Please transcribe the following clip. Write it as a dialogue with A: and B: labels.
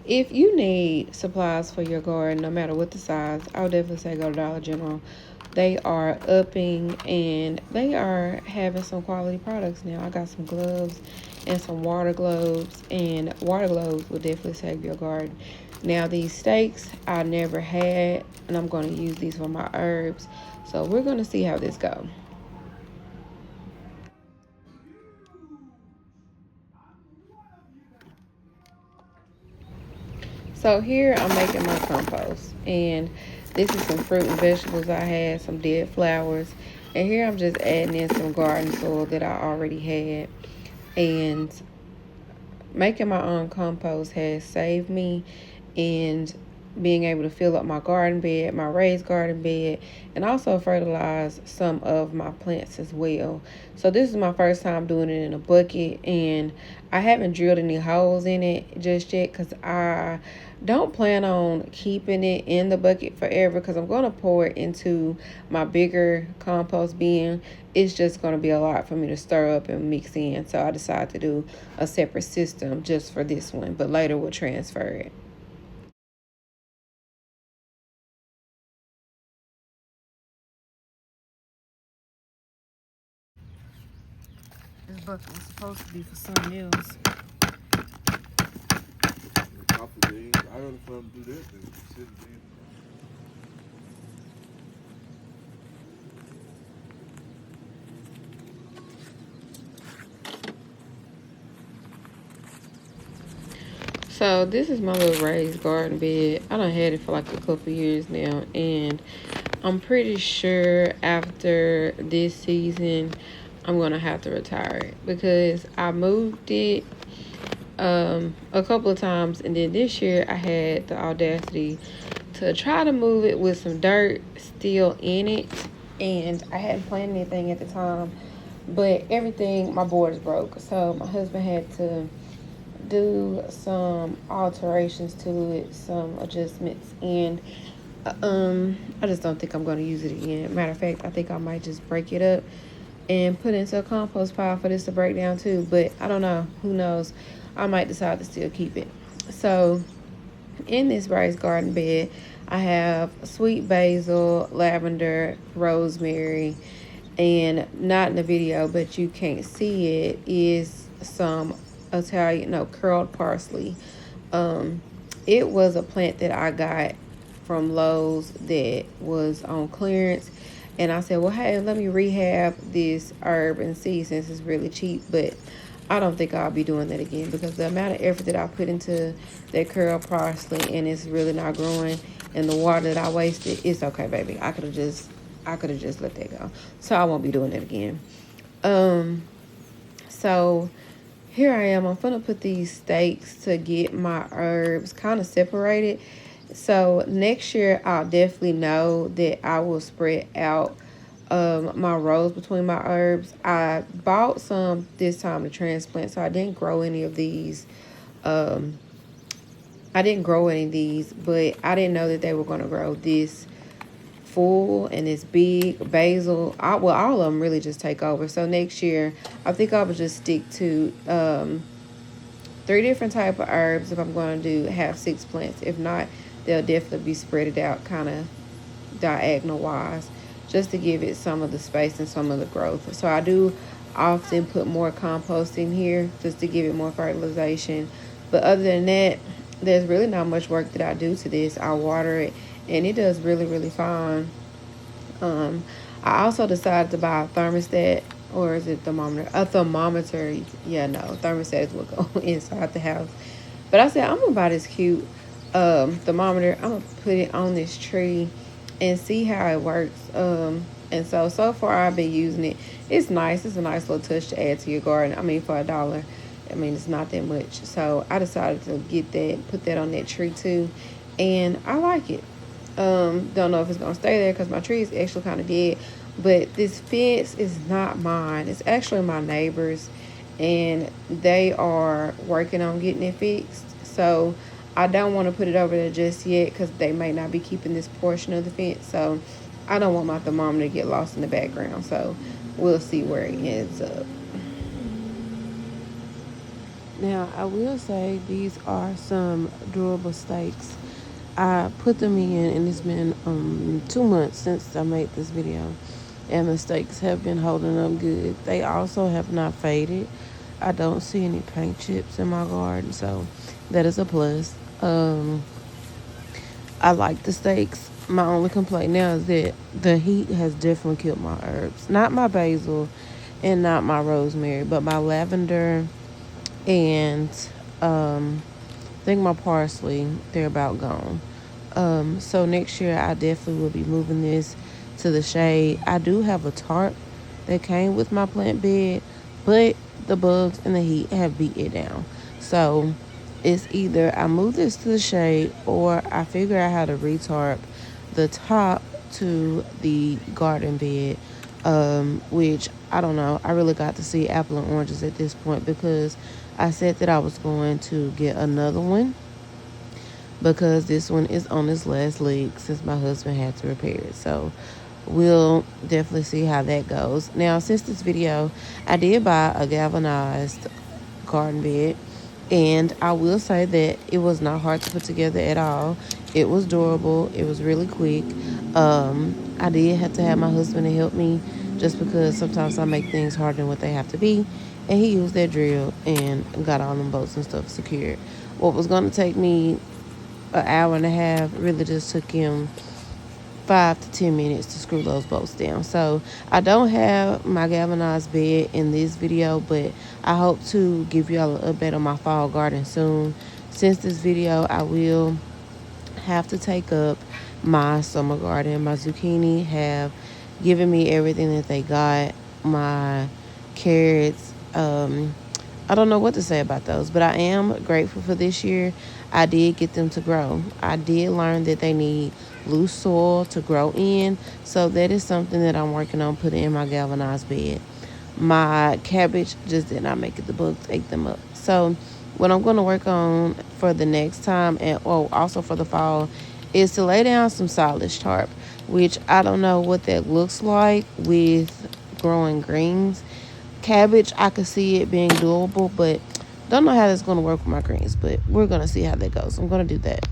A: If you need supplies for your garden, no matter what the size, I would definitely say go to Dollar General. They are upping and they are having some quality products now. I got some gloves and some water gloves, and water gloves will definitely save your garden. Now, these stakes I never had, and I'm going to use these for my herbs. So, we're going to see how this goes. So here I'm making my compost, and this is some fruit and vegetables I had, some dead flowers, and here I'm just adding in some garden soil that I already had. And making my own compost has saved me and being able to fill up my garden bed, my raised garden bed, and also fertilize some of my plants as well. So this is my first time doing it in a bucket, and I haven't drilled any holes in it just yet because I don't plan on keeping it in the bucket forever because I'm going to pour it into my bigger compost bin. It's just going to be a lot for me to stir up and mix in. So I decided to do a separate system just for this one, but later we'll transfer it. This bucket was supposed to be for something else. Coffee beans. I rather for them do that than sit in. So this is my little raised garden bed. I done had it for like a couple years now, and I'm pretty sure after this season I'm gonna have to retire it because I moved it a couple of times, and then this year I had the audacity to try to move it with some dirt still in it, and I hadn't planned anything at the time, but everything, my boards broke, so my husband had to do some alterations to it, some adjustments, and I just don't think I'm going to use it again. Matter of fact, I think I might just break it up and put it into a compost pile for this to break down too, but I don't know, who knows. I might decide to still keep it. So in this raised garden bed, I have sweet basil, lavender, rosemary, and not in the video, but you can't see it, is some Italian, no, curled parsley. Um, it was a plant that I got from Lowe's that was on clearance. And I said, well, hey, let me rehab this herb and see since it's really cheap. But I don't think I'll be doing that again because the amount of effort that I put into that curl parsley and it's really not growing, and the water that I wasted, it's okay, baby. I could have just let that go. So I won't be doing that again. Um so here I am. I'm gonna put these stakes to get my herbs kind of separated. So next year I'll definitely know that I will spread out my rows between my herbs. I bought some this time to transplant, so I didn't grow any of these. Um, I didn't grow any of these, but I didn't know that they were going to grow this full and this big basil. Well, all of them really just take over. So next year, I think I would just stick to three different type of herbs if I'm going to do have six plants. If not, they'll definitely be spreaded out kind of diagonal wise, just to give it some of the space and some of the growth. So I do often put more compost in here just to give it more fertilization. But other than that, there's really not much work that I do to this. I water it and it does really, really fine. Um, I also decided to buy a thermostat, or is it thermometer? A thermometer. Yeah, no, thermostat is what go inside the house. But I said I'm gonna buy this cute thermometer. I'm gonna put it on this tree and see how it works. And so far I've been using it. It's nice. It's a nice little touch to add to your garden. I mean, for $1. I mean, it's not that much. So I decided to get that, put that on that tree too, and I like it. Don't know if it's gonna stay there because my tree is actually kind of dead. But this fence is not mine. It's actually my neighbor's, and they are working on getting it fixed. So I don't want to put it over there just yet because they may not be keeping this portion of the fence. So I don't want my thermometer to get lost in the background. So we'll see where it ends up. Now, I will say these are some durable stakes. I put them in, and it's been 2 months since I made this video, and the stakes have been holding up good. They also have not faded. I don't see any paint chips in my garden, so that is a plus. I like the steaks. My only complaint now is that the heat has definitely killed my herbs. Not my basil and not my rosemary, but my lavender and I think my parsley, they're about gone. So next year I definitely will be moving this to the shade. I do have a tarp that came with my plant bed, but the bugs and the heat have beat it down. So it's either I move this to the shade or I figure out how to retarp the top to the garden bed, which I don't know. I really got to see apple and oranges at this point because I said that I was going to get another one because this one is on its last leg since my husband had to repair it. So we'll definitely see how that goes. Now, since this video, I did buy a galvanized garden bed, and I will say that it was not hard to put together at all. It was durable. It was really quick. I did have to have my husband to help me just because sometimes I make things harder than what they have to be. And he used that drill and got all them bolts and stuff secured. What was going to take me an hour and a half really just took him 5 to 10 minutes to screw those bolts down. So I don't have my galvanized bed in this video, but I hope to give y'all an update on my fall garden soon. Since this video, I will have to take up my summer garden. My zucchini have given me everything that they got. My carrots, I don't know what to say about those, but I am grateful for this year. I did get them to grow. I did learn that they need loose soil to grow in, so that is something that I'm working on putting in my galvanized bed. My cabbage just did not make it. The bugs ate them up. So what I'm going to work on for the next time, and also for the fall, is to lay down some silage tarp, which I don't know what that looks like with growing greens. Cabbage, I could see it being doable, but don't know how that's going to work with my greens, but we're going to see how that goes. I'm going to do that.